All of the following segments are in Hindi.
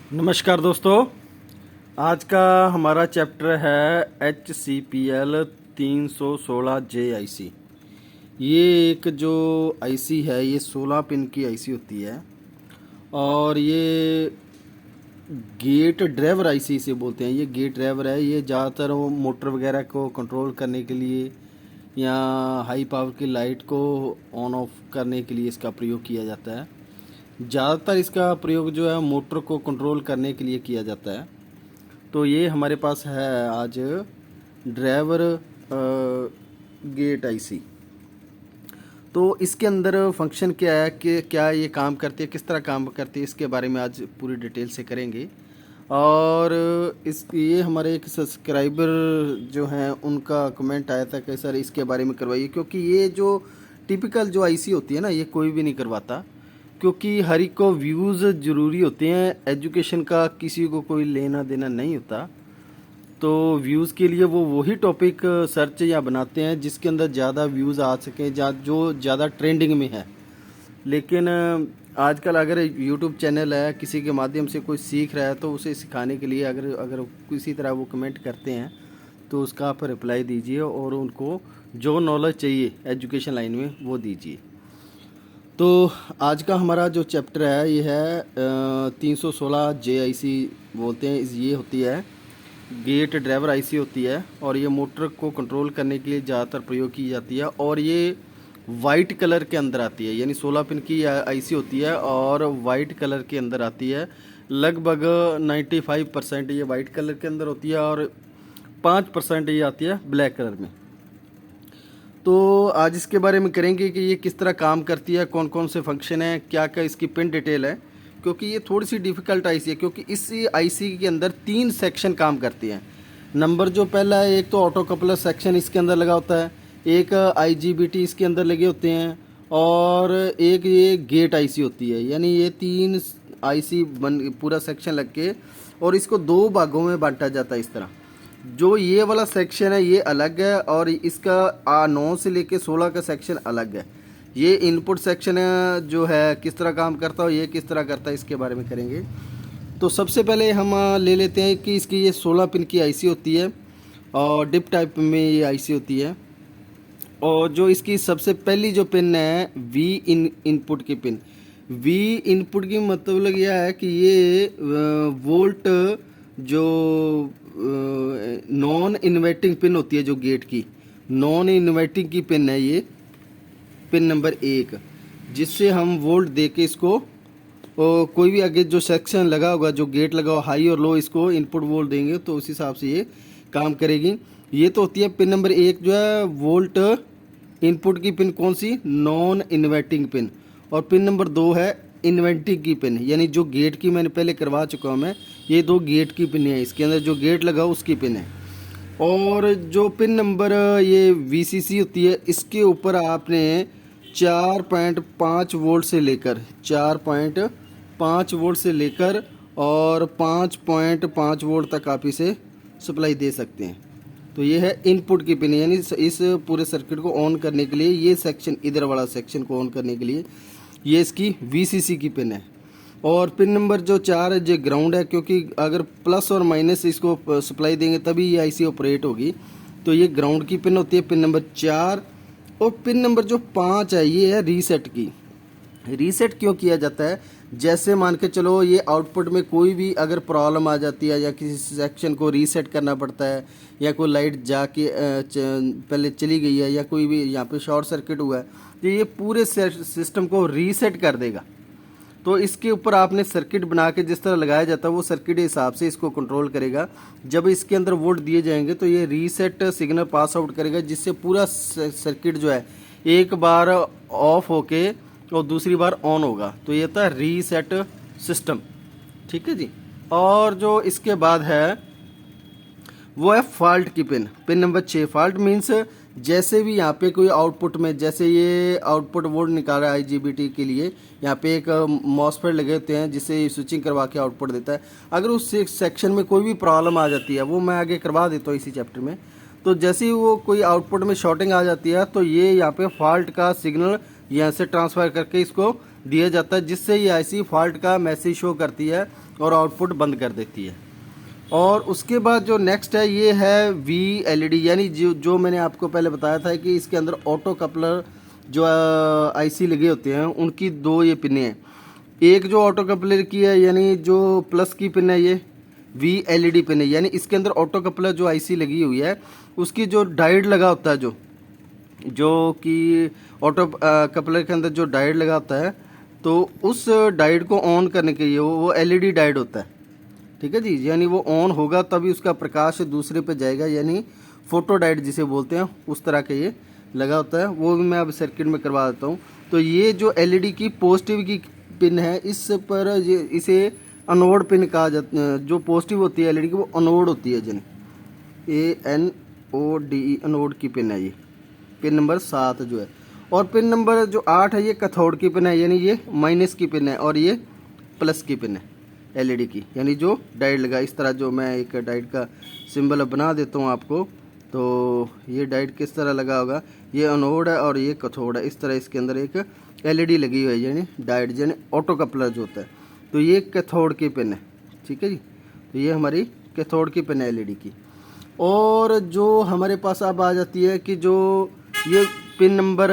नमस्कार दोस्तों। आज का हमारा चैप्टर है HCPL 316 JIC। ये एक जो आईसी है ये 16 पिन की आईसी होती है और ये गेट ड्राइवर आईसी इसे बोलते हैं। ये गेट ड्राइवर है। ये ज़्यादातर वो मोटर वगैरह को कंट्रोल करने के लिए या हाई पावर की लाइट को ऑन ऑफ करने के लिए इसका प्रयोग किया जाता है। ज़्यादातर इसका प्रयोग जो है मोटर को कंट्रोल करने के लिए किया जाता है। तो ये हमारे पास है आज ड्राइवर गेट आईसी। तो इसके अंदर फंक्शन क्या है कि क्या ये काम करती है, किस तरह काम करती है, इसके बारे में आज पूरी डिटेल से करेंगे। और ये हमारे एक सब्सक्राइबर जो हैं उनका कमेंट आया था कि सर इसके बारे में करवाइए, क्योंकि ये जो टिपिकल जो आईसी होती है ना ये कोई भी नहीं करवाता, क्योंकि हर एक को व्यूज़ ज़रूरी होते हैं। एजुकेशन का किसी को कोई लेना देना नहीं होता, तो व्यूज़ के लिए वो वही टॉपिक सर्च या बनाते हैं जिसके अंदर ज़्यादा व्यूज़ आ सकें, जो ज़्यादा ट्रेंडिंग में है। लेकिन आजकल अगर यूट्यूब चैनल है, किसी के माध्यम से कोई सीख रहा है तो उसे सिखाने के लिए अगर अगर किसी तरह वो कमेंट करते हैं तो उसका आप रिप्लाई दीजिए और उनको जो नॉलेज चाहिए एजुकेशन लाइन में वो दीजिए। तो आज का हमारा जो चैप्टर है ये है 316 JIC बोलते हैं। ये होती है गेट ड्राइवर आईसी होती है और ये मोटर को कंट्रोल करने के लिए ज़्यादातर प्रयोग की जाती है। और ये वाइट कलर के अंदर आती है, यानी 16 पिन की आईसी होती है और वाइट कलर के अंदर आती है। लगभग 95% ये वाइट कलर के अंदर होती है और 5% ये आती है ब्लैक कलर में। तो आज इसके बारे में करेंगे कि ये किस तरह काम करती है, कौन कौन से फंक्शन है, क्या क्या इसकी पिन डिटेल है, क्योंकि ये थोड़ी सी डिफ़िकल्ट आईसी है। क्योंकि इस आईसी के अंदर 3 सेक्शन काम करते हैं। नंबर जो पहला है, एक तो ऑटो कपलर सेक्शन इसके अंदर लगा होता है, एक IGBT इसके अंदर लगे होते हैं और एक ये गेट आईसी होती है। यानी ये 3 आईसी पूरा सेक्शन लग के और इसको 2 भागों में बांटा जाता है इस तरह। जो ये वाला सेक्शन है ये अलग है और इसका 9 से लेके 16 का सेक्शन अलग है। ये इनपुट सेक्शन जो है किस तरह काम करता है, ये किस तरह करता है, इसके बारे में करेंगे। तो सबसे पहले हम ले लेते हैं कि इसकी ये 16 पिन की आईसी होती है और डिप टाइप में ये आईसी होती है। और जो इसकी सबसे पहली जो पिन है इनपुट की पिन। इनपुट की मतलब यह है कि ये वोल्ट जो नॉन इन्वर्टिंग पिन होती है, जो गेट की नॉन इन्वर्टिंग की पिन है, ये पिन नंबर 1, जिससे हम वोल्ट दे के इसको कोई भी आगे जो सेक्शन लगा होगा, जो गेट लगा हो हाई और लो, इसको इनपुट वोल्ट देंगे तो उस हिसाब से ये काम करेगी। ये तो होती है पिन नंबर 1 जो है वोल्ट इनपुट की पिन, कौन सी, नॉन इन्वर्टिंग पिन। और पिन नंबर 2 है इन्वर्टिंग की पिन, यानी जो गेट की मैंने पहले करवा चुका हूँ मैं। ये 2 गेट की पिन है, इसके अंदर जो गेट लगा उसकी पिन है। और जो पिन नंबर ये VCC होती है, इसके ऊपर आपने 4.5 वोल्ट से लेकर 4.5 वोल्ट से लेकर और 5.5 वोल्ट तक आप इसे सप्लाई दे सकते हैं। तो ये है इनपुट की पिन, यानी इस पूरे सर्किट को ऑन करने के लिए, ये सेक्शन इधर वाला सेक्शन को ऑन करने के लिए ये इसकी VCC की पिन है। और पिन नंबर जो 4 है जो ग्राउंड है, क्योंकि अगर प्लस और माइनस इसको सप्लाई देंगे तभी ये आईसी ऑपरेट होगी। तो ये ग्राउंड की पिन होती है, पिन नंबर 4। और पिन नंबर जो 5 है ये है रीसेट की। रीसेट क्यों किया जाता है, जैसे मान के चलो ये आउटपुट में कोई भी अगर प्रॉब्लम आ जाती है या किसी सेक्शन को रीसेट करना पड़ता है या कोई लाइट जाके पहले चली गई है या कोई भी यहाँ पे शॉर्ट सर्किट हुआ है, तो ये पूरे सिस्टम को रीसेट कर देगा। तो इसके ऊपर आपने सर्किट बना के जिस तरह लगाया जाता है वो सर्किट के हिसाब से इसको कंट्रोल करेगा। जब इसके अंदर वोल्ट दिए जाएंगे तो ये रीसेट सिग्नल पास आउट करेगा, जिससे पूरा सर्किट जो है एक बार ऑफ होके और दूसरी बार ऑन होगा। तो ये था रीसेट सिस्टम, ठीक है जी। और जो इसके बाद है वो है फॉल्ट की pin, pin number 6। Fault means जैसे भी यहाँ पे कोई आउटपुट में, जैसे ये आउटपुट वोल्ट निकाल रहा है IGBT के लिए, यहाँ पे एक मॉसफेट लगे होते हैं जिससे स्विचिंग करवा के आउटपुट देता है। अगर उस सेक्शन में कोई भी प्रॉब्लम आ जाती है, वो मैं आगे करवा देता हूँ इसी चैप्टर में। तो जैसे ही वो कोई आउटपुट में शॉर्टिंग आ जाती है तो ये यहाँ पे फॉल्ट का सिग्नल यहाँ से ट्रांसफ़र करके इसको दिया जाता है, जिससे ये आईसी फॉल्ट का मैसेज शो करती है और आउटपुट बंद कर देती है। और उसके बाद जो नेक्स्ट है ये है VLED, यानी जो मैंने आपको पहले बताया था कि इसके अंदर ऑटो कपलर जो आईसी लगे होते हैं उनकी दो ये पिनें हैं। एक जो ऑटो कपलर की है यानी जो प्लस की पिन है ये VLED पिन है, यानी इसके अंदर ऑटो कपलर जो आईसी लगी हुई है उसकी जो डायोड लगा होता है, जो कि ऑटो कपलर के अंदर जो डायोड लगा होता है, तो उस डायोड को ऑन करने के लिए वो LED डायोड होता है। ठीक है जी, यानी वो ऑन होगा तभी उसका प्रकाश दूसरे पे जाएगा, यानी फोटो डायोड जिसे बोलते हैं उस तरह का ये लगा होता है। वो भी मैं अब सर्किट में करवा देता हूँ। तो ये जो LED की पॉजिटिव की पिन है, इस पर इसे अनोड पिन कहा जाता है। जो पॉजिटिव होती है LED की वो अनोड होती है, जन ANODE अनोड की पिन है ये, पिन नंबर 7 जो है। और पिन नंबर जो 8 है ये कैथोड की पिन है, यानी ये माइनस की पिन है, और ये प्लस की पिन है LED की, यानी जो डायोड लगा। इस तरह जो मैं एक डायोड का सिंबल बना देता हूँ आपको, तो ये डायोड किस तरह लगा होगा, ये अनोड है और ये कैथोड है। इस तरह इसके अंदर एक LED लगी हुई है, यानी डायोड यानी ऑटो कपलर जो होता है। तो ये कैथोड की पिन है, ठीक है जी। तो ये हमारी कैथोड की पिन है LED की। और जो हमारे पास अब आ जाती है कि जो ये पिन नंबर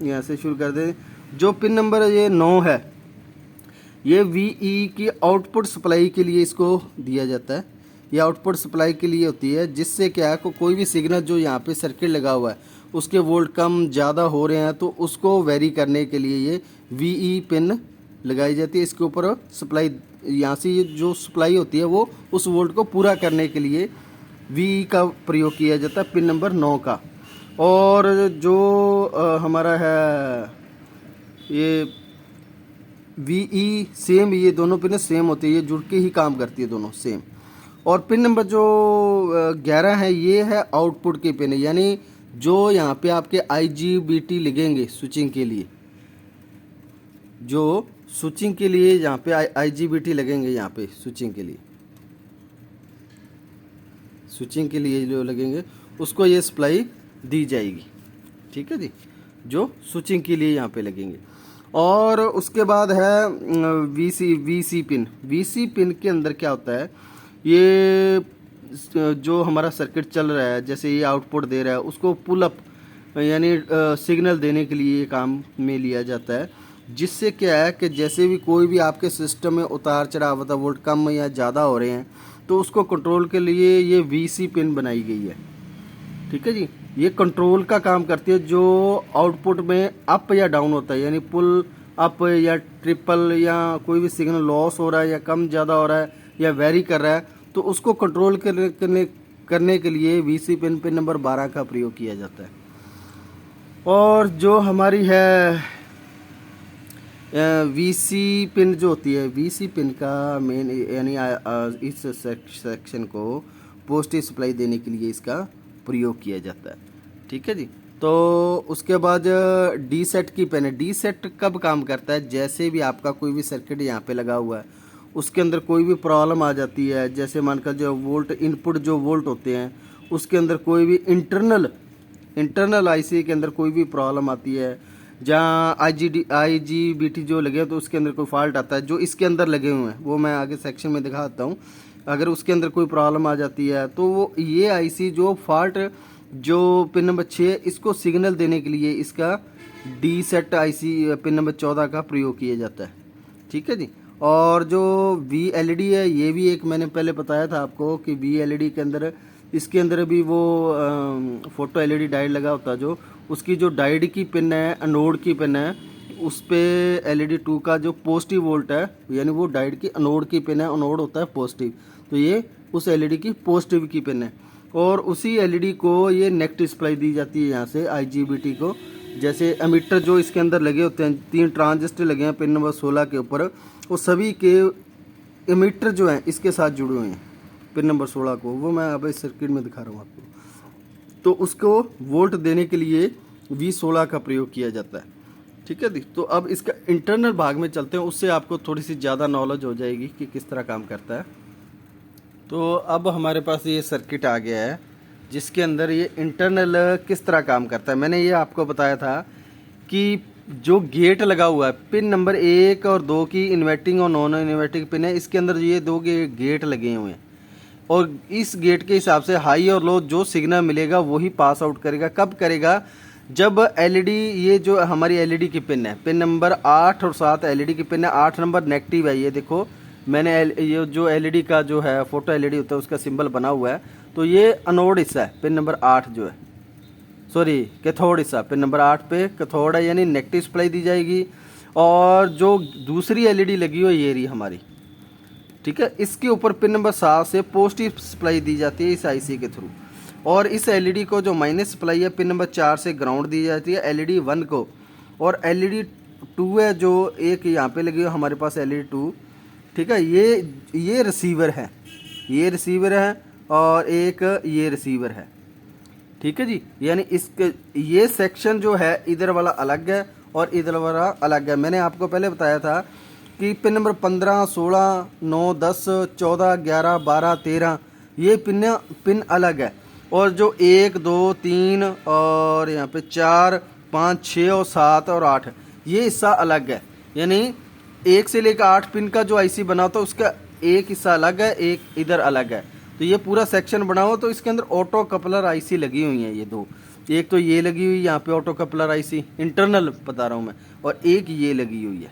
यहाँ से शुरू कर दें। जो पिन नंबर ये 9 है, ये VE की आउटपुट सप्लाई के लिए इसको दिया जाता है। ये आउटपुट सप्लाई के लिए होती है, जिससे क्या है कोई भी सिग्नल जो यहाँ पे सर्किट लगा हुआ है उसके वोल्ट कम ज़्यादा हो रहे हैं, तो उसको वेरी करने के लिए ये VE पिन लगाई जाती है। इसके ऊपर सप्लाई, यहाँ से ये जो सप्लाई होती है वो उस वोल्ट को पूरा करने के लिए VE का प्रयोग किया जाता है, पिन नंबर 9 का। और जो हमारा है ये VE सेम, ये दोनों पिन सेम होती है, ये जुड़ के ही काम करती है दोनों सेम। और पिन नंबर जो 11 है ये है आउटपुट की पिन, यानी जो यहाँ पे आपके IGBT लगेंगे स्विचिंग के लिए, जो स्विचिंग के लिए यहाँ पे IGBT लगेंगे, यहाँ पे स्विचिंग के लिए जो लगेंगे उसको ये सप्लाई दी जाएगी। ठीक है जी, जो स्विचिंग के लिए यहाँ पे लगेंगे। और उसके बाद है VC पिन के अंदर क्या होता है, ये जो हमारा सर्किट चल रहा है, जैसे ये आउटपुट दे रहा है उसको पुल अप यानी सिग्नल देने के लिए काम में लिया जाता है। जिससे क्या है कि जैसे भी कोई भी आपके सिस्टम में उतार चढ़ाव होता है, वोल्ट कम या ज़्यादा हो रहे हैं, तो उसको कंट्रोल के लिए ये VC पिन बनाई गई है। ठीक है जी, ये कंट्रोल का काम करती है। जो आउटपुट में अप या डाउन होता है, यानी पुल अप या ट्रिपल या कोई भी सिग्नल लॉस हो रहा है या कम ज़्यादा हो रहा है या वेरी कर रहा है, तो उसको कंट्रोल करने के लिए VC पिन नंबर 12 का प्रयोग किया जाता है। और जो हमारी है VC पिन जो होती है, VC पिन का मेन यानी इस सेक्शन को पॉजिटिव सप्लाई देने के लिए इसका प्रयोग किया जाता है। ठीक है जी। तो उसके बाद डी सेट की पेन है। डी सेट कब काम करता है, जैसे भी आपका कोई भी सर्किट यहाँ पे लगा हुआ है उसके अंदर कोई भी प्रॉब्लम आ जाती है, जैसे मानकर जो वोल्ट इनपुट जो वोल्ट होते हैं उसके अंदर कोई भी इंटरनल आईसी के अंदर कोई भी प्रॉब्लम आती है, जहाँ IGBT जो लगे तो उसके अंदर कोई फॉल्ट आता है, जो इसके अंदर लगे हुए हैं वो मैं आगे सेक्शन में दिखाता हूँ। अगर उसके अंदर कोई प्रॉब्लम आ जाती है तो वो ये आईसी जो फॉल्ट जो पिन नंबर 6 इसको सिग्नल देने के लिए इसका D set IC pin number 14 का प्रयोग किया जाता है। ठीक है जी। और जो VLED है ये भी एक मैंने पहले बताया था आपको कि VLED के अंदर इसके अंदर भी वो फोटो LED डायोड लगा होता है, जो उसकी जो डायोड की पिन है अनोड की पिन है उस पे LED 2 का जो पॉजिटिव वोल्ट है, यानी वो डायोड की अनोड की पिन है, अनोड होता है पॉजिटिव, तो ये उस LED की पॉजिटिव की पिन है। और उसी LED को ये नेगेटिव सप्लाई दी जाती है यहाँ से IGBT को। जैसे एमीटर जो इसके अंदर लगे होते हैं, 3 ट्रांजिस्टर लगे हैं पिन नंबर 16 के ऊपर, वो सभी के एमीटर जो हैं इसके साथ जुड़े हुए हैं पिन नंबर 16 को, वो मैं अब इस सर्किट में दिखा रहा हूँ आपको। तो उसको वोल्ट देने के लिए V16 का प्रयोग किया जाता है। ठीक है जी। तो अब इसका इंटरनल भाग में चलते हैं, उससे आपको थोड़ी सी ज़्यादा नॉलेज हो जाएगी कि किस तरह काम करता है। तो अब हमारे पास ये सर्किट आ गया है जिसके अंदर ये इंटरनल किस तरह काम करता है। मैंने ये आपको बताया था कि जो गेट लगा हुआ है पिन नंबर 1 और 2 की इन्वर्टिंग और नॉन इन्वर्टिंग पिन है, इसके अंदर ये दो गेट लगे हुए हैं और इस गेट के हिसाब से हाई और लो जो सिग्नल मिलेगा वही पास आउट करेगा। कब करेगा? जब एलईडी, ये जो हमारी एलईडी की पिन है, पिन नंबर 8 और 7 एलईडी की पिन है। 8 नंबर नेगेटिव है, ये देखो मैंने ये जो एलईडी का जो है फोटो एलईडी होता है उसका सिंबल बना हुआ है, तो ये अनोड हिस्सा है पिन नंबर 8 जो है, सॉरी कैथोड हिस्सा पिन नंबर 8 पे कैथोड है, यानी नेगेटिव सप्लाई दी जाएगी। और जो दूसरी एलईडी लगी हुई है ये रही हमारी, ठीक है, इसके ऊपर पिन नंबर 7 से पॉजिटिव सप्लाई दी जाती है इस आईसी के थ्रू। और इस एलईडी को जो माइनस सप्लाई है पिन नंबर 4 से ग्राउंड दी जाती है एलईडी 1 को। और एलईडी 2 है जो एक यहाँ पे लगी है हमारे पास एलईडी 2, ठीक है, ये रिसीवर है, ये रिसीवर है और एक ये रिसीवर है, ठीक है जी। यानी इसके ये सेक्शन जो है इधर वाला अलग है और इधर वाला अलग है। मैंने आपको पहले बताया था कि पिन नंबर 15, 16, 9, 10, 14, 11, 12, 13 ये पिन अलग है। और जो 1, 2, 3 और यहाँ पे 4, 5, 6 और 7 और 8 ये हिस्सा अलग है। यानी 1 से लेकर 8 पिन का जो आईसी बना होता है उसका एक हिस्सा अलग है, एक इधर अलग है। तो ये पूरा सेक्शन बना हुआ, तो इसके अंदर ऑटो कपलर आईसी लगी हुई है ये दो। एक तो ये लगी हुई यहाँ पे ऑटो कपलर आईसी इंटरनल बता रहा हूँ मैं, और एक ये लगी हुई है,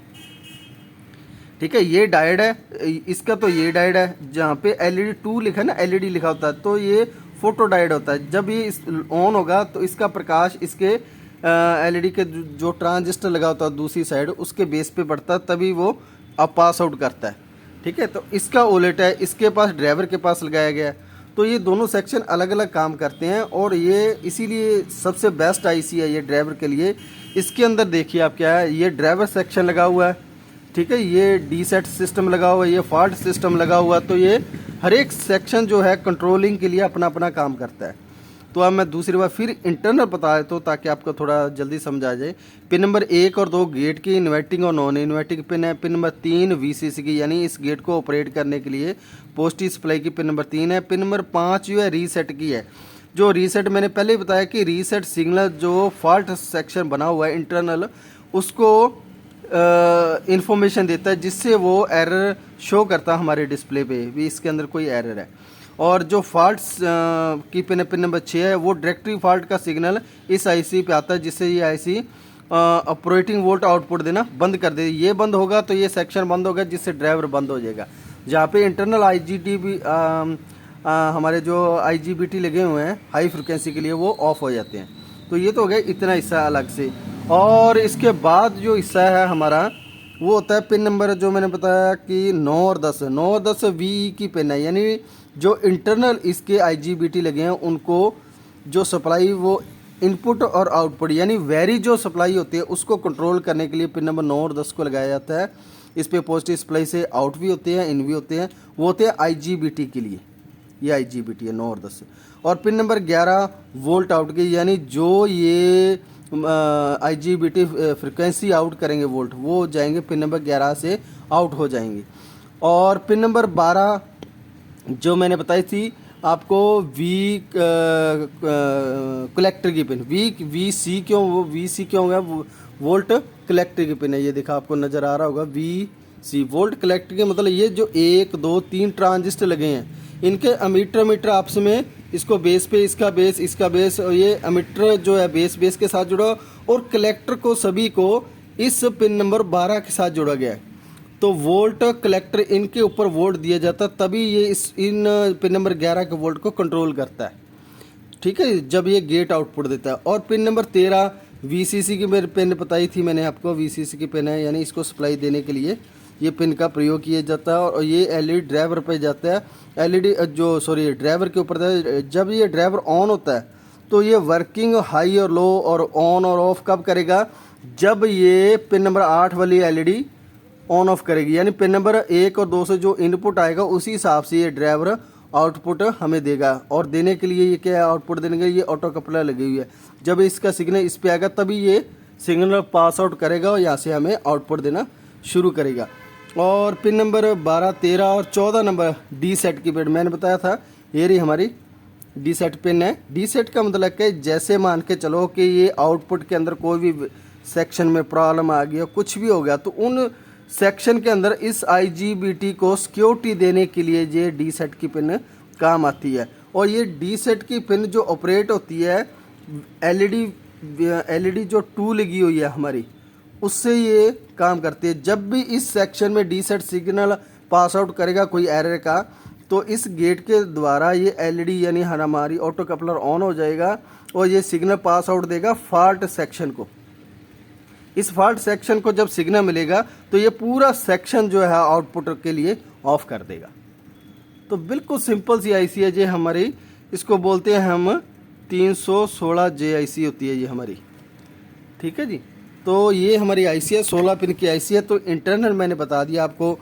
ठीक है। ये डायोड है इसका, तो ये डायोड है जहाँ पे एलईडी 2 लिखा है ना, एलईडी लिखा होता है, तो ये फोटो डायोड होता है। जब ये ऑन होगा तो इसका प्रकाश इसके एलईडी के जो ट्रांजिस्टर लगा होता है दूसरी साइड उसके बेस पे पड़ता है, तभी वो अब पास आउट करता है, ठीक है। तो इसका उलट है, इसके पास ड्राइवर के पास लगाया गया है। तो ये दोनों सेक्शन अलग अलग काम करते हैं और ये इसीलिए सबसे बेस्ट आईसी है ये ड्राइवर के लिए। इसके अंदर देखिए आप क्या है, ये ड्राइवर सेक्शन लगा हुआ है, ठीक है, ये डी सेट सिस्टम लगा हुआ है, ये फॉल्ट सिस्टम लगा हुआ है। तो ये हर एक सेक्शन जो है कंट्रोलिंग के लिए अपना अपना काम करता है। तो अब मैं दूसरी बार फिर इंटरनल बता देता हूँ ताकि आपको थोड़ा जल्दी समझ आ जाए। पिन नंबर 1 और 2 गेट की इन्वर्टिंग और नॉन इन्वर्टिंग पिन है। पिन नंबर 3 वीसीसी की, यानी इस गेट को ऑपरेट करने के लिए पॉजिटिव सप्लाई की पिन नंबर 3 है। पिन नंबर 5 जो है रीसेट की है। जो रीसेट मैंने पहले ही बताया कि रीसेट सिग्नल जो फॉल्ट सेक्शन बना हुआ है इंटरनल उसको इंफॉर्मेशन देता है, जिससे वो एरर शो करता है हमारे डिस्प्ले पे भी इसके अंदर कोई एरर है। और जो फॉल्ट्स की पिन नंबर 6 है वो डायरेक्टरी फॉल्ट का सिग्नल इस आईसी पे आता है, जिससे ये आईसी ऑपरेटिंग वोल्ट आउटपुट देना बंद कर दे। ये बंद होगा तो ये सेक्शन बंद होगा, जिससे ड्राइवर बंद हो जाएगा। जहाँ पे इंटरनल आईजीटी भी हमारे जो आईजीबीटी लगे हुए हैं हाई फ्रिक्वेंसी के लिए वो ऑफ हो जाते हैं। तो ये तो हो गया इतना हिस्सा अलग से। और इसके बाद जो हिस्सा है हमारा वो होता है पिन नंबर जो मैंने बताया कि 9 और 10। 9 और 10 वी की पिन है, यानी जो इंटरनल इसके आईजीबीटी लगे हैं उनको जो सप्लाई वो इनपुट और आउटपुट यानी वेरी जो सप्लाई होती है उसको कंट्रोल करने के लिए पिन नंबर 9 और 10 को लगाया जाता है। इस पे पॉजिटिव सप्लाई से आउट भी होते हैं, इन भी होते हैं, वो होते हैं आईजीबीटी के लिए। ये आईजीबीटी है 9 और 10। और पिन नंबर 11 वोल्ट आउट की, यानी जो ये आईजीबीटी फ्रिक्वेंसी आउट करेंगे वोल्ट, वो जाएंगे पिन नंबर 11 से आउट हो जाएंगे। और पिन नंबर 12 जो मैंने बताई थी आपको वी कलेक्टर की पिन, वी सी क्यों, वो वी सी क्यों होगा, वोल्ट कलेक्टर की पिन है। ये देखा आपको नज़र आ रहा होगा वी सी वोल्ट कलेक्टर के मतलब ये जो 1, 2, 3 ट्रांजिस्टर लगे हैं इनके अमीटर आपस में, इसको बेस पे इसका बेस, इसका बेस, और ये अमीटर जो है बेस के साथ जुड़ा और कलेक्टर को सभी को इस पिन नंबर 12 के साथ जोड़ा गया है। तो वोल्ट कलेक्टर इनके ऊपर वोल्ट दिया जाता है, तभी ये इन पिन नंबर 11 के वोल्ट को कंट्रोल करता है, ठीक है, जब ये गेट आउटपुट देता है। और पिन नंबर 13 वीसीसी की मेरी पिन बताई थी मैंने आपको, वीसीसी की पिन है, यानी इसको सप्लाई देने के लिए ये पिन का प्रयोग किया जाता है। और ये एलईडी ड्राइवर पे जाता है, एलईडी जो सॉरी ड्राइवर के ऊपर जब ये ड्राइवर ऑन होता है तो ये वर्किंग हाई और लो और ऑन और ऑफ कब करेगा, जब ये पिन नंबर 8 वाली एलईडी ऑन ऑफ करेगी। यानी पिन नंबर 1 और 2 से जो इनपुट आएगा उसी हिसाब से ये ड्राइवर आउटपुट हमें देगा। और देने के लिए ये क्या है, आउटपुट देने के लिए ये ऑटो कपलर लगी हुई है। जब इसका सिग्नल इस पे आएगा तभी ये सिग्नल पास आउट करेगा और यहाँ से हमें आउटपुट देना शुरू करेगा। और पिन नंबर 12, 13 और 14 नंबर डी सेट की पिन मैंने बताया था, ये रही हमारी डी सेट पिन है। डी सेट का मतलब कि जैसे मान के चलो कि ये आउटपुट के अंदर कोई भी सेक्शन में प्रॉब्लम आ गया, कुछ भी हो गया, तो उन सेक्शन के अंदर इस IGBT को सिक्योरिटी देने के लिए ये डी सेट की पिन काम आती है। और ये डी सेट की पिन जो ऑपरेट होती है एलईडी जो 2 लगी हुई है हमारी, उससे ये काम करती है। जब भी इस सेक्शन में D set signal pass out करेगा कोई एरर का, तो इस गेट के द्वारा ये एलईडी यानी हमारी ऑटो कपलर ऑन हो जाएगा और ये सिग्नल पास आउट देगा फॉल्ट सेक्शन को। इस फॉल्ट सेक्शन को जब सिग्नल मिलेगा तो ये पूरा सेक्शन जो है आउटपुट के लिए ऑफ कर देगा। तो बिल्कुल सिंपल सी आईसी है ये हमारी, इसको बोलते हैं हम 316J आईसी होती है ये हमारी, ठीक है जी। तो ये हमारी आईसी है, 16 पिन की आईसी है। तो इंटरनल मैंने बता दिया आपको।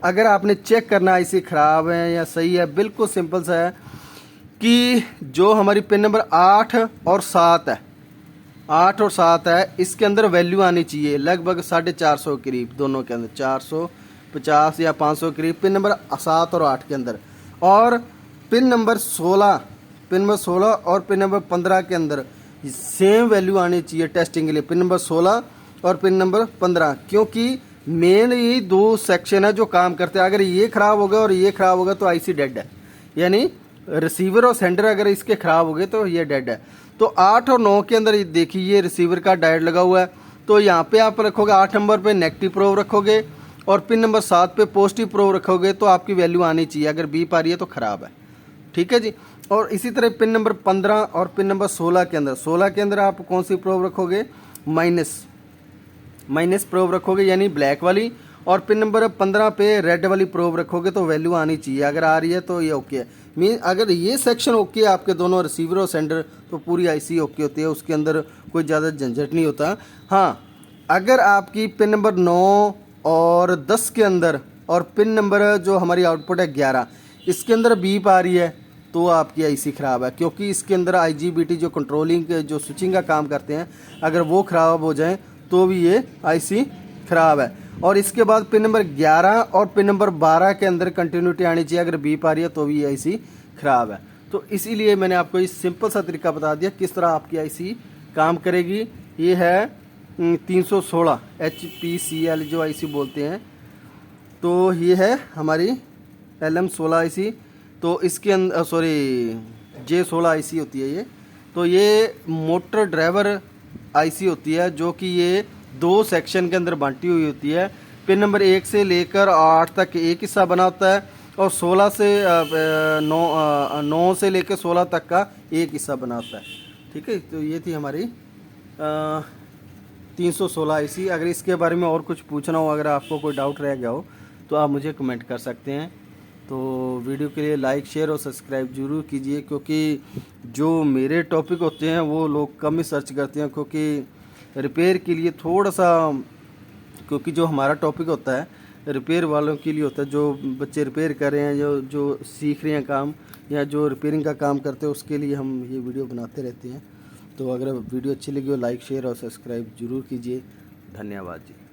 अगर आपने चेक करना आईसी ख़राब है या सही है, बिल्कुल सिंपल सा है कि जो हमारी पिन नंबर 8 और 7 है, 8 और 7 है, इसके अंदर वैल्यू आनी चाहिए लगभग 450 के करीब, दोनों के अंदर 450 या 500 के करीब पिन नंबर 7 और 8 के अंदर। और पिन नंबर 16 और पिन नंबर 15 के अंदर सेम वैल्यू आनी चाहिए टेस्टिंग के लिए, पिन नंबर 16 और पिन नंबर 15, क्योंकि मेन ये 2 सेक्शन है जो काम करते हैं। अगर ये ख़राब हो गया और ये ख़राब हो गया तो आईसी डेड है, यानी रिसीवर और सेंडर अगर इसके ख़राब हो गए तो ये डेड है। तो 8 और 9 के अंदर ये देखिए ये रिसीवर का डायोड लगा हुआ है, तो यहाँ पे आप रखोगे 8 नंबर पे नेगेटिव प्रोब रखोगे और पिन नंबर 7 पे पॉजिटिव प्रोब रखोगे तो आपकी वैल्यू आनी चाहिए। अगर बीप आ रही है तो ख़राब है, ठीक है जी। और इसी तरह पिन नंबर 15 और पिन नंबर 16 के अंदर आप कौन सी प्रोब रखोगे, माइनस प्रोब रखोगे यानी ब्लैक वाली, और पिन नंबर 15 पे रेड वाली प्रोब रखोगे तो वैल्यू आनी चाहिए। अगर आ रही है तो ये ओके है। मीन अगर ये सेक्शन ओके है आपके दोनों रिसीवर और सेंडर, तो पूरी आईसी ओके होती है, उसके अंदर कोई ज़्यादा झंझट नहीं होता। हाँ, अगर आपकी पिन नंबर 9 और 10 के अंदर और पिन नंबर जो हमारी आउटपुट है 11, इसके अंदर बीप आ रही है तो आपकी आईसी ख़राब है, क्योंकि इसके अंदर IGBT जो कंट्रोलिंग जो स्विचिंग का काम करते हैं, अगर वो ख़राब हो जाए तो भी ये आईसी ख़राब है। और इसके बाद पिन नंबर 11 और पिन नंबर 12 के अंदर कंटिन्यूटी आनी चाहिए, अगर बीप आ रही है तो भी ये आईसी ख़राब है। तो इसीलिए मैंने आपको इस सिंपल सा तरीका बता दिया किस तरह आपकी आईसी काम करेगी। ये है 316 HPCL जो आईसी बोलते हैं, तो ये है हमारी LM16 आईसी। तो इसके अंदर J16 आईसी होती है ये। तो ये मोटर ड्राइवर आईसी होती है जो कि ये 2 सेक्शन के अंदर बांटी हुई होती है। पिन नंबर 1 से लेकर 8 तक एक हिस्सा बना होता है और 16 से 9 से लेकर 16 तक का एक हिस्सा बना होता है, ठीक है। तो ये थी हमारी 316 आईसी। अगर इसके बारे में और कुछ पूछना हो, अगर आपको कोई डाउट रह गया हो तो आप मुझे कमेंट कर सकते हैं। तो वीडियो के लिए लाइक शेयर और सब्सक्राइब ज़रूर कीजिए, क्योंकि जो मेरे टॉपिक होते हैं वो लोग कम ही सर्च करते हैं, क्योंकि रिपेयर के लिए थोड़ा सा, क्योंकि जो हमारा टॉपिक होता है रिपेयर वालों के लिए होता है, जो बच्चे रिपेयर कर रहे हैं, जो सीख रहे हैं काम या जो रिपेयरिंग का काम करते हैं, उसके लिए हम ये वीडियो बनाते रहते हैं। तो अगर वीडियो अच्छी लगी हो लाइक शेयर और सब्सक्राइब ज़रूर कीजिए। धन्यवाद जी।